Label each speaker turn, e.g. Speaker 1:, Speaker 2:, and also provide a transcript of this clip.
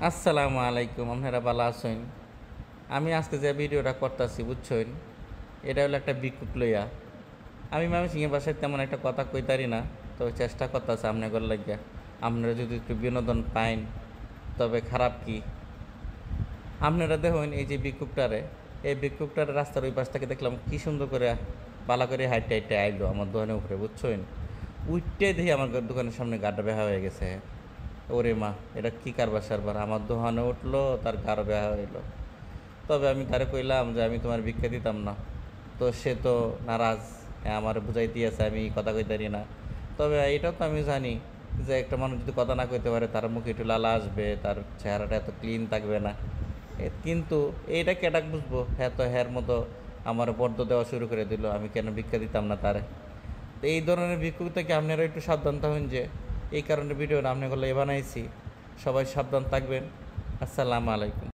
Speaker 1: আসসালামু আলাইকুম, আপনারা ভালো আছেন? আমি আজকে যে ভিডিওটা করতেছি বুঝছেন, এটা হলো একটা বিকুট লইয়া। আমি ময়মনসিংহের বাসায় তেমন একটা কথা কইতারি না, তবে চেষ্টা করতেছে আপনাদের লাগিয়া। আপনারা যদি একটু বিনোদন পাইন তবে খারাপ কি। আপনারা দেখুন এই যে বিক্ষোভটারে, এই বিক্ষোভটারে রাস্তার ওই পাশ থেকে দেখলাম কি সুন্দর করে পালা করে হাইটে হাইটে আইলো আমার দোকানের উপরে বুঝছেন। উঠতে দেখি আমার দোকানের সামনে গাড্ডা বেহা হয়ে গেছে। ওরে মা, এটা কী কারবার সারবার, আমার দোকানে উঠলো তার গাড় বেহা হইলো। তবে আমি তারে কইলাম যে আমি তোমার ভিক্ষা দিতাম না, তো সে তো নারাজ। আমার বুঝাই দিয়েছে আমি কথা কইতারি না। তবে এটাও তো আমি জানি যে একটা মানুষ যদি কথা না কইতে পারে তার মুখে একটু লালা আসবে, তার চেহারাটা এত ক্লিন থাকবে না। কিন্তু এইটা কেটাক বুঝবো, হ্যাঁ তো হ্যার মতো আমার বর্দ দেওয়া শুরু করে দিল, আমি কেন ভিক্ষা দিতাম না তারে। তো এই ধরনের ভিক্ষুক থেকে আপনারা একটু সাবধান থাকুন, যে এই কারণে ভিডিওটা আপনাগুলো বানাইছি। সবাই সাবধান থাকবেন। আসসালামু আলাইকুম।